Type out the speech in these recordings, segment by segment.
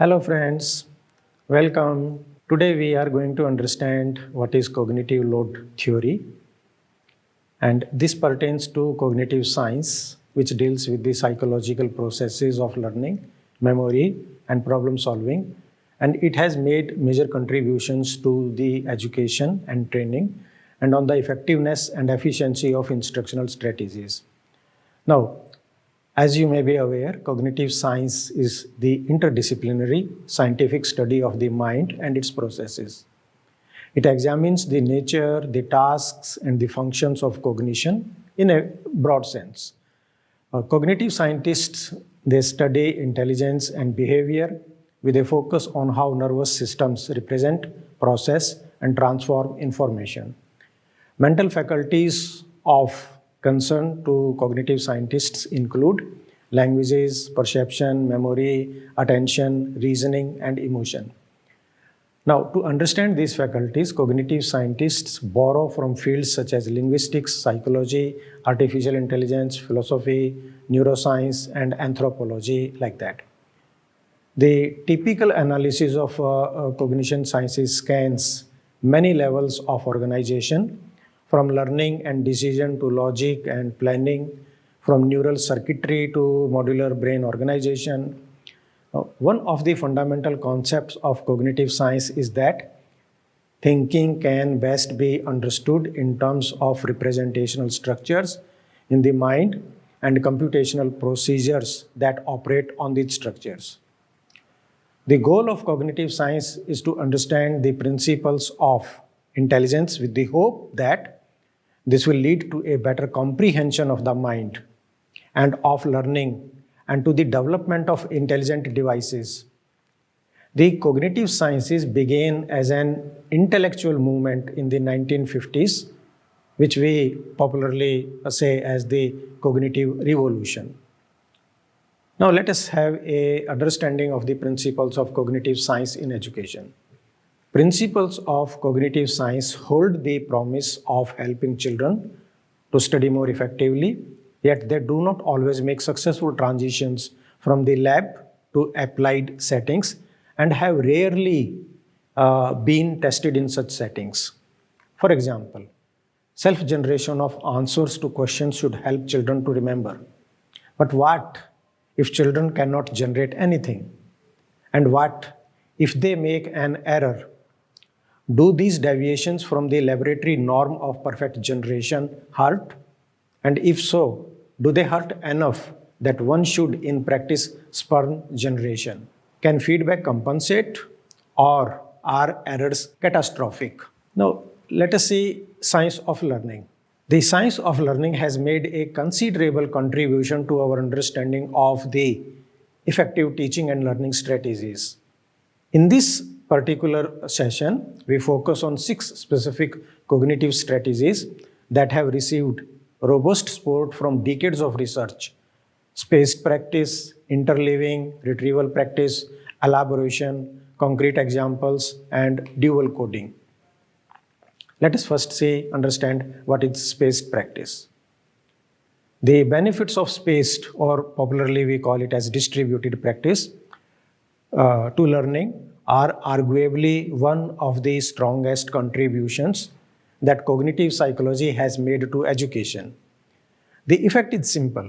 Hello friends, welcome. Today we are going to understand what is cognitive load theory, and this pertains to cognitive science, which deals with the psychological processes of learning, memory and problem solving, and it has made major contributions to the education and training and on the effectiveness and efficiency of instructional strategies. Now, as you may be aware, cognitive science is the interdisciplinary scientific study of the mind and its processes. It examines the nature, the tasks, and the functions of cognition in a broad sense. Cognitive scientists, they study intelligence and behavior with a focus on how nervous systems represent, process, and transform information. Mental faculties of concern to cognitive scientists include languages, perception, memory, attention, reasoning, and emotion. Now, to understand these faculties, cognitive scientists borrow from fields such as linguistics, psychology, artificial intelligence, philosophy, neuroscience, and anthropology, like that. The typical analysis of cognition sciences scans many levels of organization, from learning and decision to logic and planning, from neural circuitry to modular brain organization. One of the fundamental concepts of cognitive science is that thinking can best be understood in terms of representational structures in the mind and computational procedures that operate on these structures. The goal of cognitive science is to understand the principles of intelligence with the hope that this will lead to a better comprehension of the mind and of learning and to the development of intelligent devices. The cognitive sciences began as an intellectual movement in the 1950s, which we popularly say as the cognitive revolution. Now let us have an understanding of the principles of cognitive science in education. Principles of cognitive science hold the promise of helping children to study more effectively, yet they do not always make successful transitions from the lab to applied settings and have rarely been tested in such settings. For example, self-generation of answers to questions should help children to remember. But what if children cannot generate anything? And what if they make an error? Do these deviations from the laboratory norm of perfect generation hurt? And if so, do they hurt enough that one should in practice spurn generation? Can feedback compensate, or are errors catastrophic? Now, let us see science of learning. The science of learning has made a considerable contribution to our understanding of the effective teaching and learning strategies. In this particular session, we focus on 6 specific cognitive strategies that have received robust support from decades of research: spaced practice, interleaving, retrieval practice, elaboration, concrete examples, and dual coding. Let us first understand what is spaced practice. The benefits of spaced, or popularly we call it as distributed practice, to learning are arguably one of the strongest contributions that cognitive psychology has made to education. The effect is simple.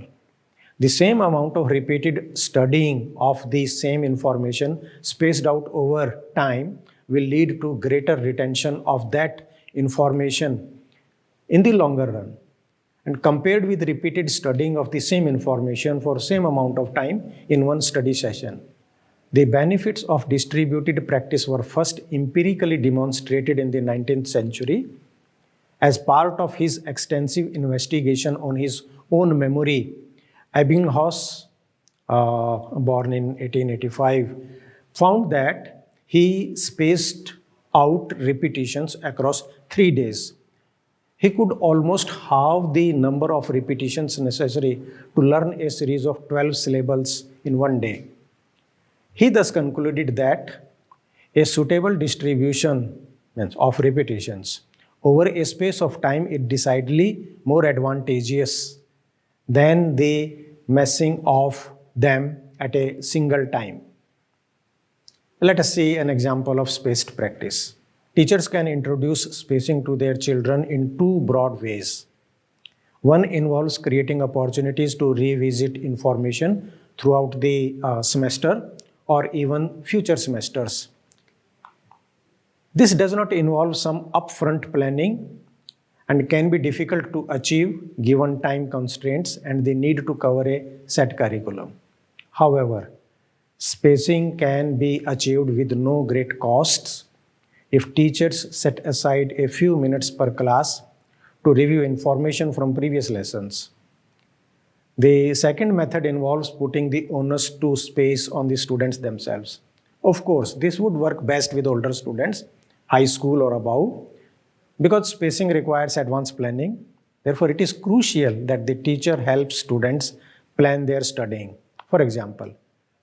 The same amount of repeated studying of the same information spaced out over time will lead to greater retention of that information in the longer run. And compared with repeated studying of the same information for same amount of time in one study session, the benefits of distributed practice were first empirically demonstrated in the 19th century as part of his extensive investigation on his own memory. Ebbinghaus, born in 1885, found that he spaced out repetitions across 3 days. He could almost halve the number of repetitions necessary to learn a series of 12 syllables in 1 day. He thus concluded that a suitable distribution of repetitions over a space of time is decidedly more advantageous than the messing of them at a single time. Let us see an example of spaced practice. Teachers can introduce spacing to their children in two broad ways. One involves creating opportunities to revisit information throughout the semester or even future semesters. This does not involve some upfront planning and can be difficult to achieve given time constraints and the need to cover a set curriculum. However, spacing can be achieved with no great costs if teachers set aside a few minutes per class to review information from previous lessons. The second method involves putting the onus to space on the students themselves. Of course, this would work best with older students, high school or above, because spacing requires advanced planning. Therefore, it is crucial that the teacher helps students plan their studying. For example,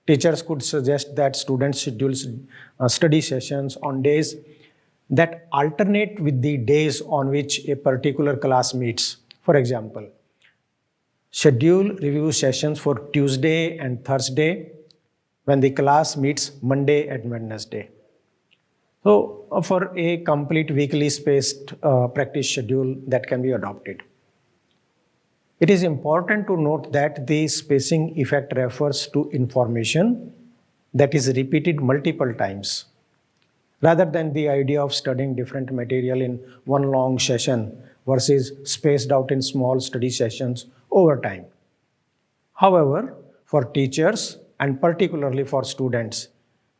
teachers could suggest that students schedule study sessions on days that alternate with the days on which a particular class meets. For example, schedule review sessions for Tuesday and Thursday when the class meets Monday and Wednesday. So, for a complete weekly spaced practice schedule that can be adopted. It is important to note that the spacing effect refers to information that is repeated multiple times, rather than the idea of studying different material in one long session versus spaced out in small study sessions over time. However, for teachers and particularly for students,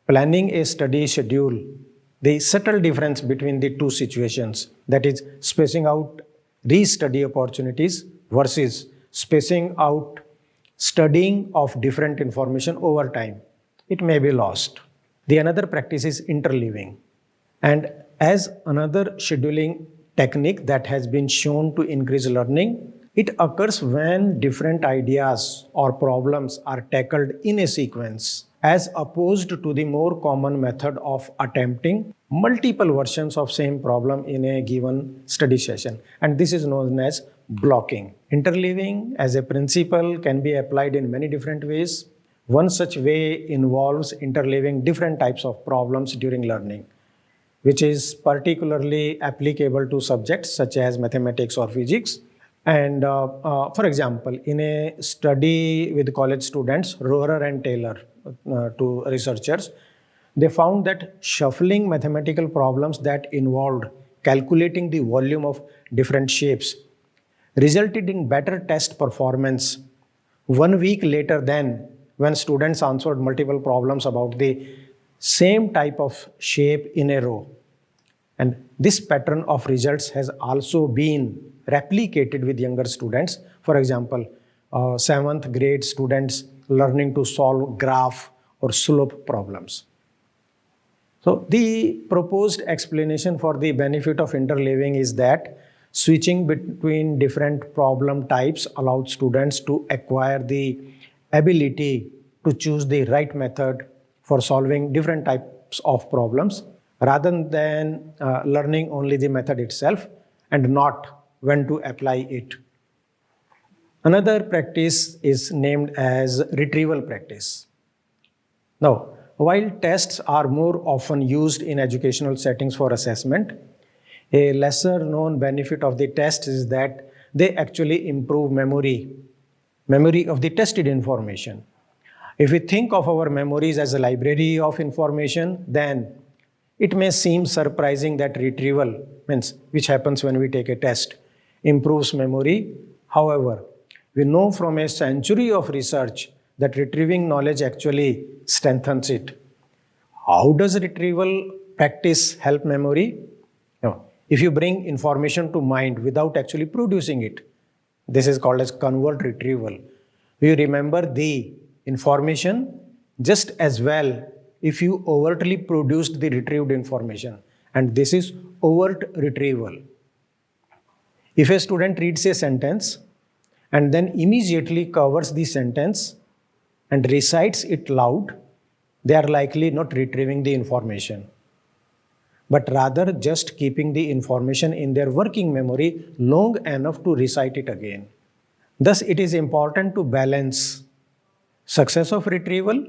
planning a study schedule, the subtle difference between the two situations, that is spacing out re-study opportunities versus spacing out studying of different information over time, it may be lost. The another practice is interleaving. And as another scheduling technique that has been shown to increase learning, it occurs when different ideas or problems are tackled in a sequence, as opposed to the more common method of attempting multiple versions of same problem in a given study session. And this is known as blocking. Interleaving as a principle can be applied in many different ways. One such way involves interleaving different types of problems during learning, which is particularly applicable to subjects such as mathematics or physics. And for example, in a study with college students, Rohrer and Taylor, two researchers, they found that shuffling mathematical problems that involved calculating the volume of different shapes resulted in better test performance 1 week later than when students answered multiple problems about the same type of shape in a row. And this pattern of results has also been replicated with younger students. For example, 7th grade students learning to solve graph or slope problems. So the proposed explanation for the benefit of interleaving is that switching between different problem types allowed students to acquire the ability to choose the right method for solving different types of problems, rather than learning only the method itself and not when to apply it. Another practice is named as retrieval practice. Now, while tests are more often used in educational settings for assessment, a lesser known benefit of the tests is that they actually improve memory of the tested information. If we think of our memories as a library of information, then it may seem surprising that retrieval, means which happens when we take a test, improves memory. However, we know from a century of research that retrieving knowledge actually strengthens it. How does retrieval practice help memory? No. If you bring information to mind without actually producing it, this is called as convert retrieval. You remember the information just as well if you overtly produced the retrieved information, and this is overt retrieval. If a student reads a sentence and then immediately covers the sentence and recites it loud, they are likely not retrieving the information, but rather just keeping the information in their working memory long enough to recite it again. Thus, it is important to balance success of retrieval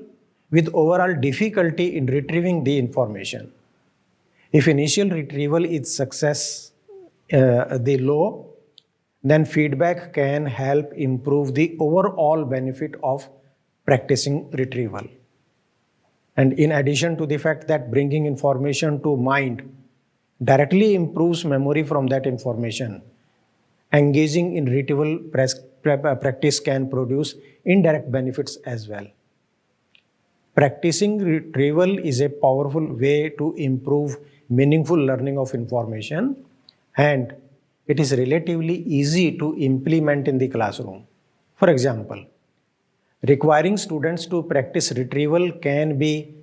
with overall difficulty in retrieving the information. If initial retrieval is success the low, then feedback can help improve the overall benefit of practicing retrieval. And in addition to the fact that bringing information to mind directly improves memory from that information, engaging in retrieval practice can produce indirect benefits as well. Practicing retrieval is a powerful way to improve meaningful learning of information, and it is relatively easy to implement in the classroom. For example, requiring students to practice retrieval can be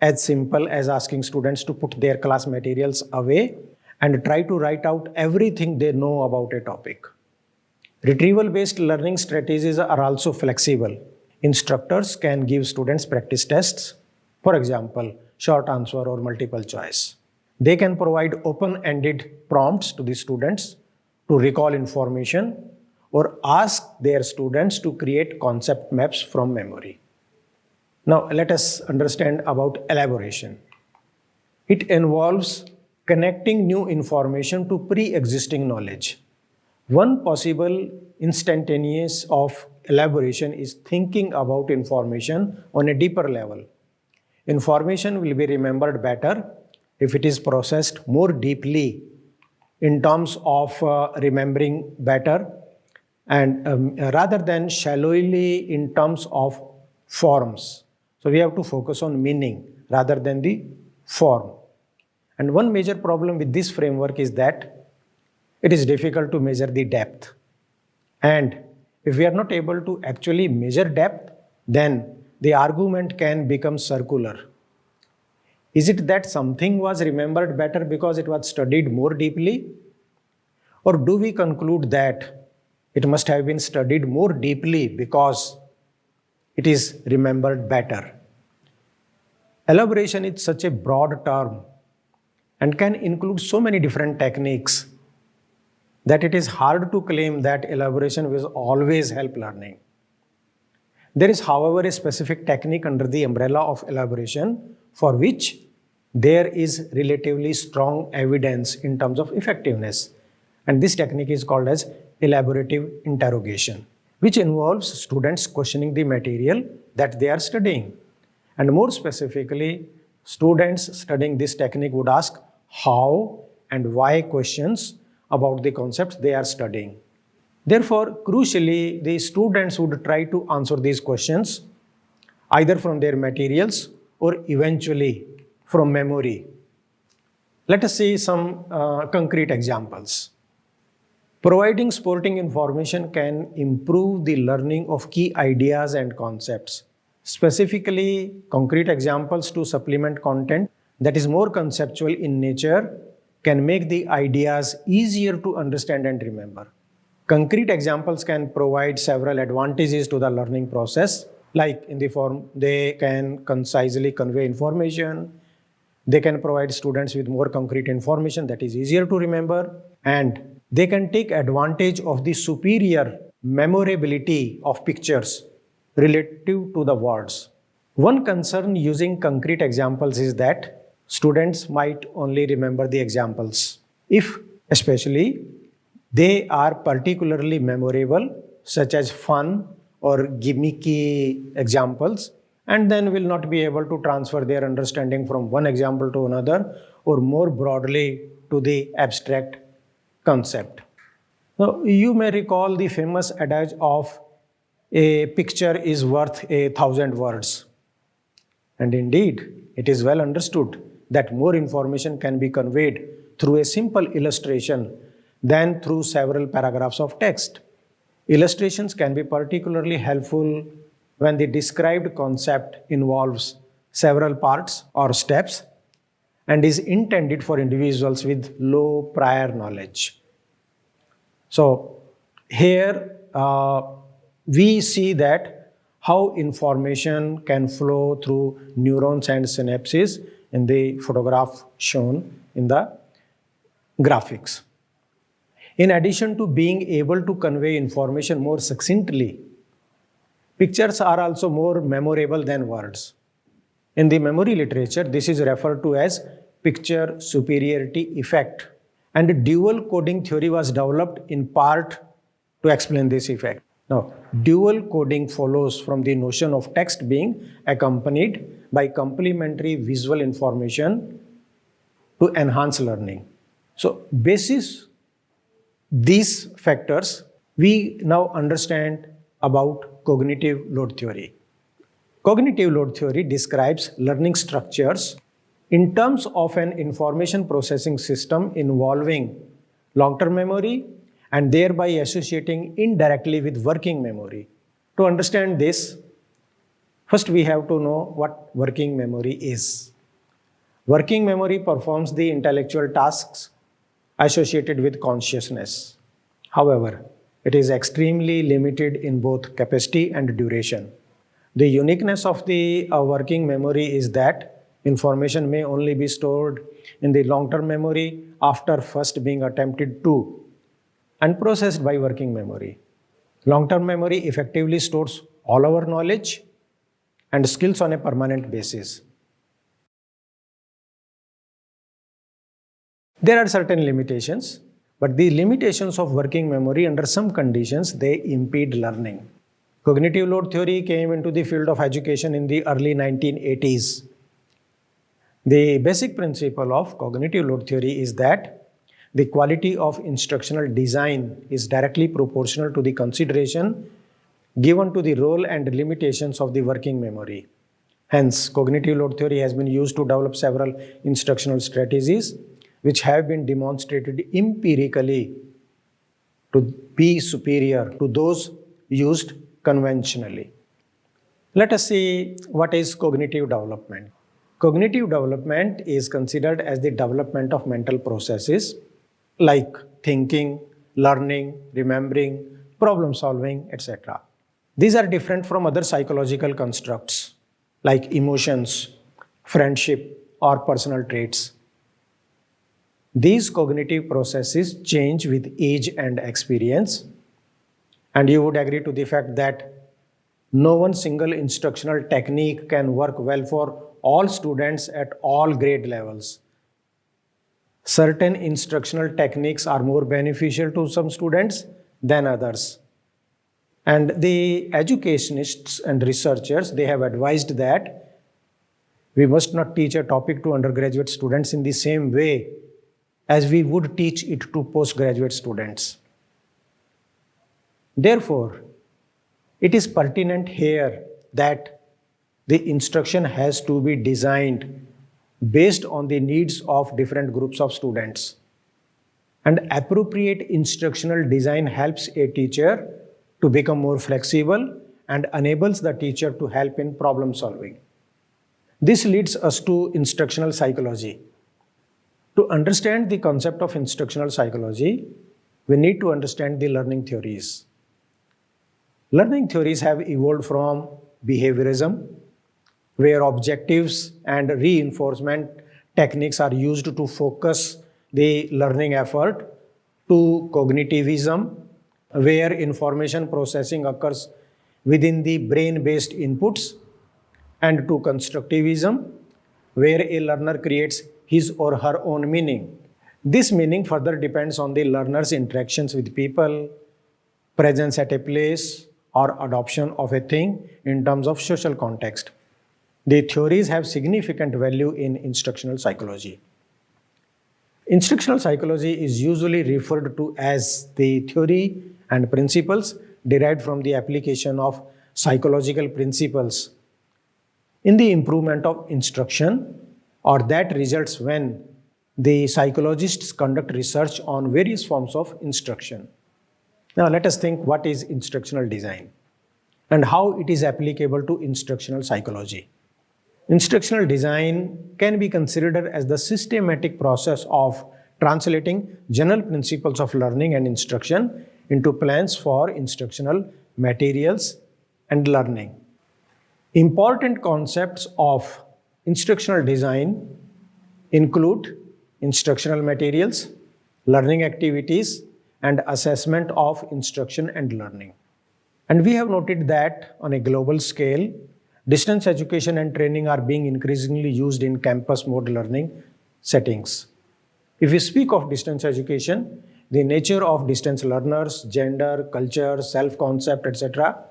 as simple as asking students to put their class materials away and try to write out everything they know about a topic. Retrieval-based learning strategies are also flexible. Instructors can give students practice tests, for example, short answer or multiple choice. They can provide open-ended prompts to the students to recall information or ask their students to create concept maps from memory. Now let us understand about elaboration. It involves connecting new information to pre-existing knowledge. One possible instantaneous of elaboration is thinking about information on a deeper level. Information will be remembered better if it is processed more deeply in terms of remembering better and rather than shallowly in terms of forms. So we have to focus on meaning rather than the form. And one major problem with this framework is that it is difficult to measure the depth. And if we are not able to actually measure depth, then the argument can become circular. Is it that something was remembered better because it was studied more deeply? Or do we conclude that it must have been studied more deeply because it is remembered better? Elaboration is such a broad term and can include so many different techniques that it is hard to claim that elaboration will always help learning. There is, however, a specific technique under the umbrella of elaboration for which there is relatively strong evidence in terms of effectiveness. And this technique is called as elaborative interrogation, which involves students questioning the material that they are studying. And more specifically, students studying this technique would ask how and why questions about the concepts they are studying. Therefore, crucially, the students would try to answer these questions either from their materials or eventually from memory. Let us see some concrete examples. Providing supporting information can improve the learning of key ideas and concepts. Specifically, concrete examples to supplement content that is more conceptual in nature can make the ideas easier to understand and remember. Concrete examples can provide several advantages to the learning process, like in the form they can concisely convey information, they can provide students with more concrete information that is easier to remember, and they can take advantage of the superior memorability of pictures relative to the words. One concern using concrete examples is that students might only remember the examples if, especially, they are particularly memorable, such as fun or gimmicky examples, and then will not be able to transfer their understanding from one example to another or more broadly to the abstract concept. Now, you may recall the famous adage of a picture is worth 1,000 words. And indeed, it is well understood that more information can be conveyed through a simple illustration than through several paragraphs of text. Illustrations can be particularly helpful when the described concept involves several parts or steps and is intended for individuals with low prior knowledge. So here we see that how information can flow through neurons and synapses in the photograph shown in the graphics. In addition to being able to convey information more succinctly, pictures are also more memorable than words. In the memory literature, this is referred to as picture superiority effect. And dual coding theory was developed in part to explain this effect. Now, dual coding follows from the notion of text being accompanied by complementary visual information to enhance learning. So, basis these factors, we now understand about cognitive load theory. Cognitive load theory describes learning structures in terms of an information processing system involving long-term memory and thereby associating indirectly with working memory. To understand this, first we have to know what working memory is. Working memory performs the intellectual tasks associated with consciousness. However, it is extremely limited in both capacity and duration. The uniqueness of the working memory is that information may only be stored in the long-term memory after first being attempted to and processed by working memory. Long-term memory effectively stores all our knowledge and skills on a permanent basis. There are certain limitations, but the limitations of working memory under some conditions, they impede learning. Cognitive load theory came into the field of education in the early 1980s. The basic principle of cognitive load theory is that the quality of instructional design is directly proportional to the consideration given to the role and limitations of the working memory. Hence, cognitive load theory has been used to develop several instructional strategies which have been demonstrated empirically to be superior to those used conventionally. Let us see what is cognitive development. Cognitive development is considered as the development of mental processes like thinking, learning, remembering, problem solving, etc. These are different from other psychological constructs like emotions, friendship, or personal traits. These cognitive processes change with age and experience, and you would agree to the fact that no one single instructional technique can work well for all students at all grade levels. Certain instructional techniques are more beneficial to some students than others. And the educationists and researchers, they have advised that we must not teach a topic to undergraduate students in the same way as we would teach it to postgraduate students. Therefore, it is pertinent here that the instruction has to be designed based on the needs of different groups of students. And appropriate instructional design helps a teacher to become more flexible and enables the teacher to help in problem solving. This leads us to instructional psychology. To understand the concept of instructional psychology, we need to understand the learning theories. Learning theories have evolved from behaviorism, where objectives and reinforcement techniques are used to focus the learning effort, to cognitivism, where information processing occurs within the brain-based inputs, and to constructivism, where a learner creates his or her own meaning. This meaning further depends on the learner's interactions with people, presence at a place, or adoption of a thing in terms of social context. The theories have significant value in instructional psychology. Instructional psychology is usually referred to as the theory and principles derived from the application of psychological principles in the improvement of instruction, or that results when the psychologists conduct research on various forms of instruction. Now let us think what is instructional design and how it is applicable to instructional psychology. Instructional design can be considered as the systematic process of translating general principles of learning and instruction into plans for instructional materials and learning. Important concepts of instructional design include instructional materials, learning activities, and assessment of instruction and learning. And we have noted that on a global scale, Distance education and training are being increasingly used in campus mode learning settings. If we speak of distance education, the nature of distance learners, gender, culture, self-concept, etc.,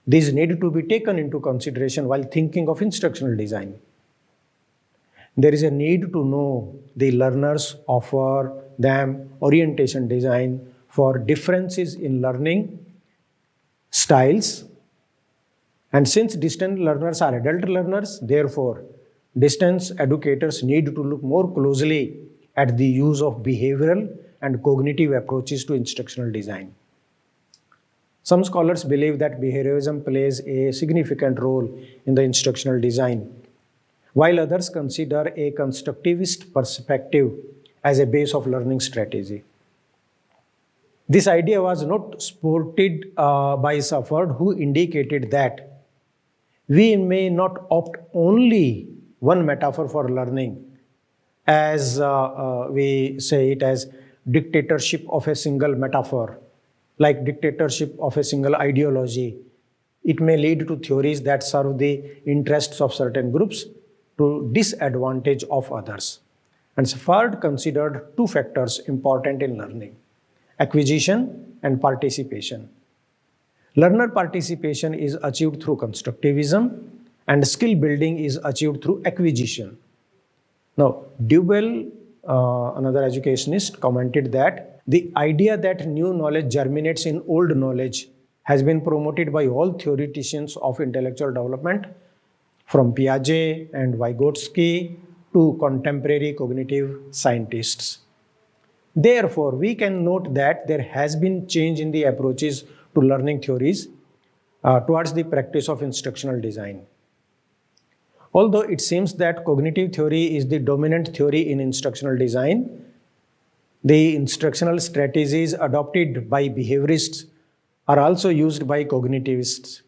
these need to be taken into consideration while thinking of instructional design. There is a need to know the learners, offer them orientation design for differences in learning styles. And since distance learners are adult learners, therefore, distance educators need to look more closely at the use of behavioral and cognitive approaches to instructional design. Some scholars believe that behaviorism plays a significant role in the instructional design, while others consider a constructivist perspective as a base of learning strategy. This idea was not supported by Safford, who indicated that we may not opt only one metaphor for learning, as we say it as dictatorship of a single metaphor, like dictatorship of a single ideology. It may lead to theories that serve the interests of certain groups to disadvantage of others. And Safford considered two factors important in learning: acquisition and participation. Learner participation is achieved through constructivism, and skill building is achieved through acquisition. Now, Dewell, another educationist, commented that the idea that new knowledge germinates in old knowledge has been promoted by all theoreticians of intellectual development, from Piaget and Vygotsky to contemporary cognitive scientists. Therefore, we can note that there has been change in the approaches to learning theories towards the practice of instructional design. Although it seems that cognitive theory is the dominant theory in instructional design, the instructional strategies adopted by behaviorists are also used by cognitivists.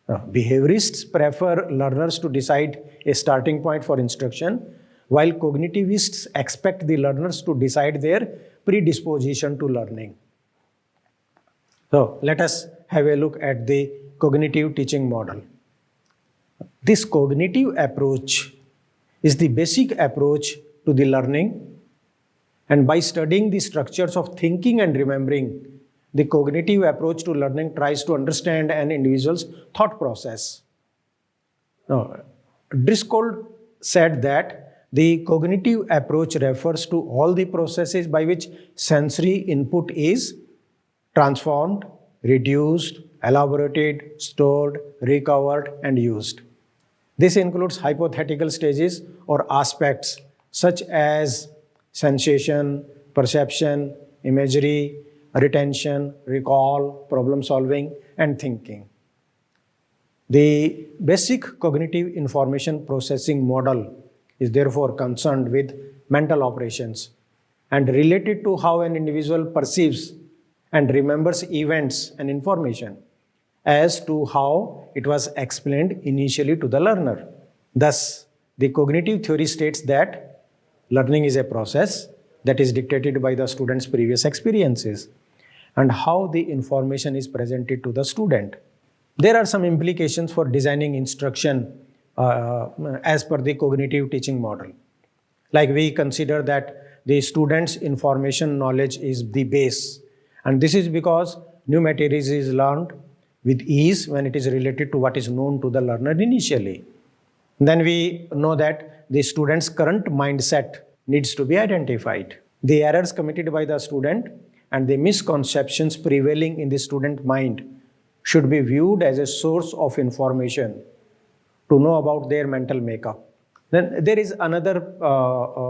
Behaviorists prefer learners to decide a starting point for instruction, while cognitivists expect the learners to decide their predisposition to learning. So let us have a look at the cognitive teaching model. This cognitive approach is the basic approach to the learning, and by studying the structures of thinking and remembering, the cognitive approach to learning tries to understand an individual's thought process. Now, Driscoll said that the cognitive approach refers to all the processes by which sensory input is transformed, reduced, elaborated, stored, recovered, and used. This includes hypothetical stages or aspects such as sensation, perception, imagery, retention, recall, problem solving, and thinking. The basic cognitive information processing model is therefore concerned with mental operations and related to how an individual perceives and remembers events and information as to how it was explained initially to the learner. Thus, the cognitive theory states that learning is a process that is dictated by the student's previous experiences and how the information is presented to the student. There are some implications for designing instruction as per the cognitive teaching model. Like we consider that the student's information knowledge is the base, and this is because new materials is learned with ease when it is related to what is known to the learner initially. Then we know that the student's current mindset needs to be identified. The errors committed by the student and the misconceptions prevailing in the student mind should be viewed as a source of information to know about their mental makeup. Then there is another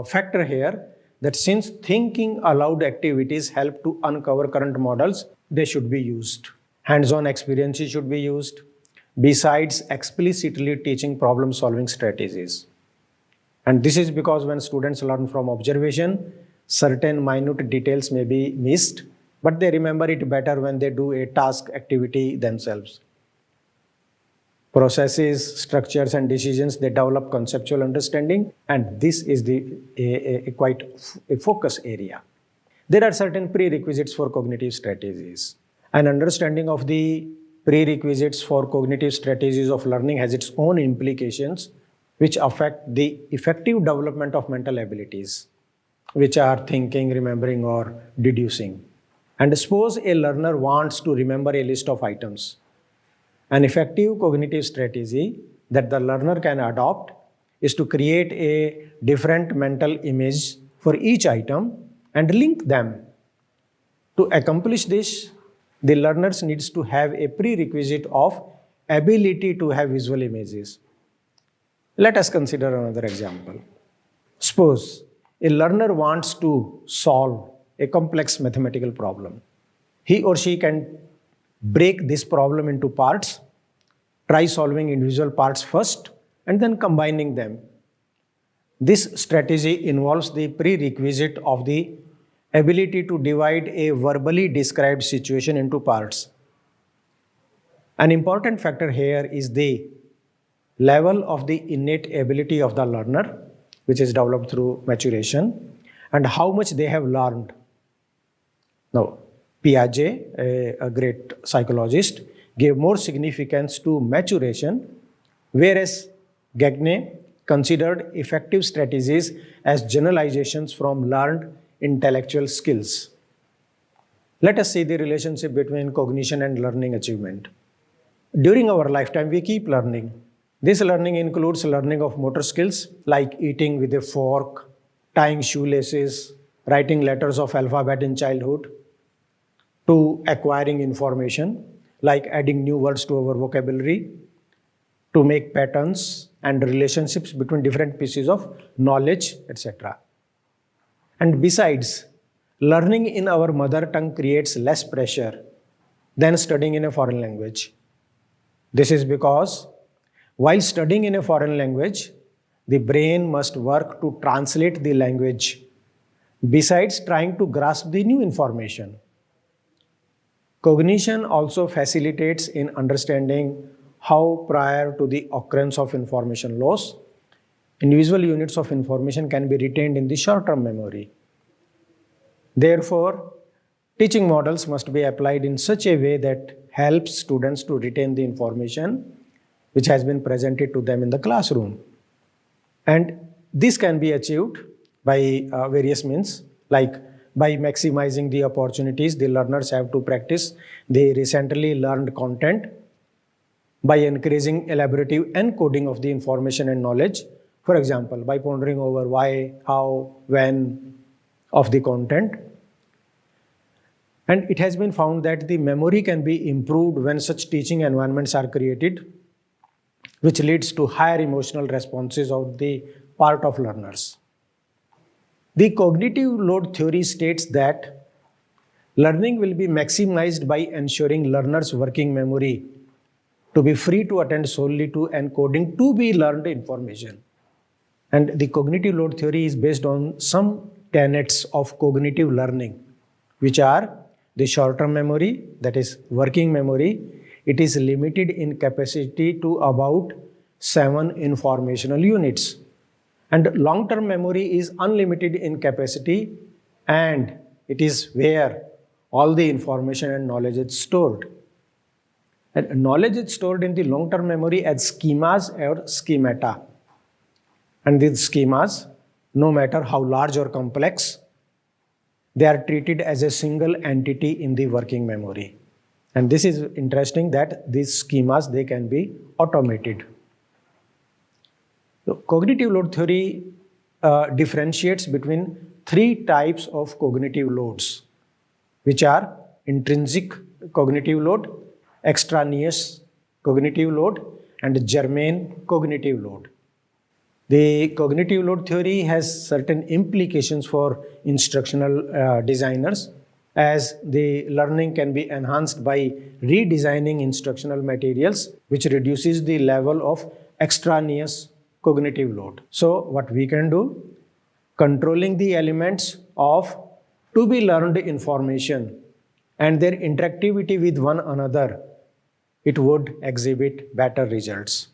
factor here, that since thinking aloud activities help to uncover current models, they should be used. Hands-on experiences should be used, besides explicitly teaching problem-solving strategies. And this is because when students learn from observation, certain minute details may be missed, but they remember it better when they do a task activity themselves. Processes, structures, and decisions, they develop conceptual understanding, and this is quite a focus area. There are certain prerequisites for cognitive strategies. An understanding of the prerequisites for cognitive strategies of learning has its own implications which affect the effective development of mental abilities, which are thinking, remembering, or deducing. And suppose a learner wants to remember a list of items. An effective cognitive strategy that the learner can adopt is to create a different mental image for each item and link them. To accomplish this, the learners needs to have a prerequisite of ability to have visual images. Let us consider another example. Suppose a learner wants to solve a complex mathematical problem. He or she can break this problem into parts, try solving individual parts first, and then combining them. This strategy involves the prerequisite of the ability to divide a verbally described situation into parts. An important factor here is the level of the innate ability of the learner, which is developed through maturation, and how much they have learned. Now, Piaget, a great psychologist, gave more significance to maturation, whereas Gagne considered effective strategies as generalizations from learned intellectual skills. Let us see the relationship between cognition and learning achievement. During our lifetime, we keep learning. This learning includes learning of motor skills like eating with a fork, tying shoelaces, writing letters of alphabet in childhood, to acquiring information like adding new words to our vocabulary, to make patterns and relationships between different pieces of knowledge, etc. And besides, learning in our mother tongue creates less pressure than studying in a foreign language. This is because while studying in a foreign language, the brain must work to translate the language besides trying to grasp the new information. Cognition also facilitates in understanding how prior to the occurrence of information loss, individual units of information can be retained in the short-term memory. Therefore, teaching models must be applied in such a way that helps students to retain the information which has been presented to them in the classroom. And this can be achieved by various means, like by maximizing the opportunities the learners have to practice the recently learned content, by encouraging elaborative encoding of the information and knowledge, for example, by pondering over why, how, when of the content. And it has been found that the memory can be improved when such teaching environments are created, which leads to higher emotional responses of the part of learners. The cognitive load theory states that learning will be maximized by ensuring learners' working memory to be free to attend solely to encoding to be learned information. And the cognitive load theory is based on some tenets of cognitive learning, which are the short-term memory, that is working memory. It is limited in capacity to about 7 informational units. And long-term memory is unlimited in capacity, and it is where all the information and knowledge is stored. And knowledge is stored in the long-term memory as schemas or schemata. And these schemas, no matter how large or complex, they are treated as a single entity in the working memory. And this is interesting that these schemas, they can be automated. So, cognitive load theory differentiates between 3 types of cognitive loads, which are intrinsic cognitive load, extraneous cognitive load, and germane cognitive load. The cognitive load theory has certain implications for instructional designers, as the learning can be enhanced by redesigning instructional materials, which reduces the level of extraneous cognitive load. So what we can do, controlling the elements of to be learned information and their interactivity with one another, it would exhibit better results.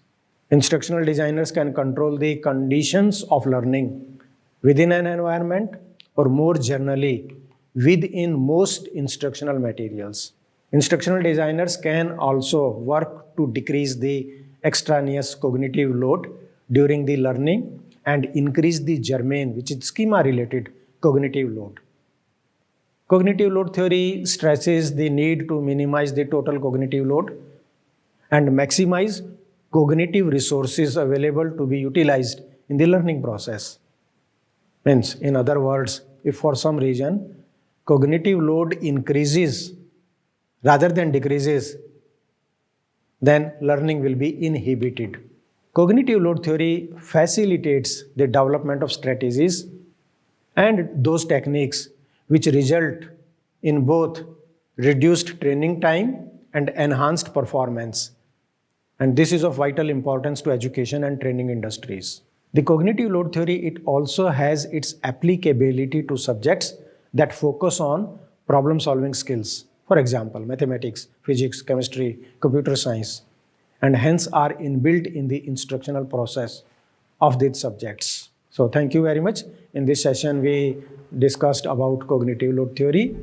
Instructional designers can control the conditions of learning within an environment, or more generally, within most instructional materials. Instructional designers can also work to decrease the extraneous cognitive load during the learning and increase the germane, which is schema-related cognitive load. Cognitive load theory stresses the need to minimize the total cognitive load and maximize cognitive resources available to be utilized in the learning process. Means, in other words, if for some reason cognitive load increases rather than decreases, then learning will be inhibited. Cognitive load theory facilitates the development of strategies and those techniques which result in both reduced training time and enhanced performance. And this is of vital importance to education and training industries. The cognitive load theory, it also has its applicability to subjects that focus on problem-solving skills. For example, mathematics, physics, chemistry, computer science, and hence are inbuilt in the instructional process of these subjects. So thank you very much. In this session, we discussed about cognitive load theory.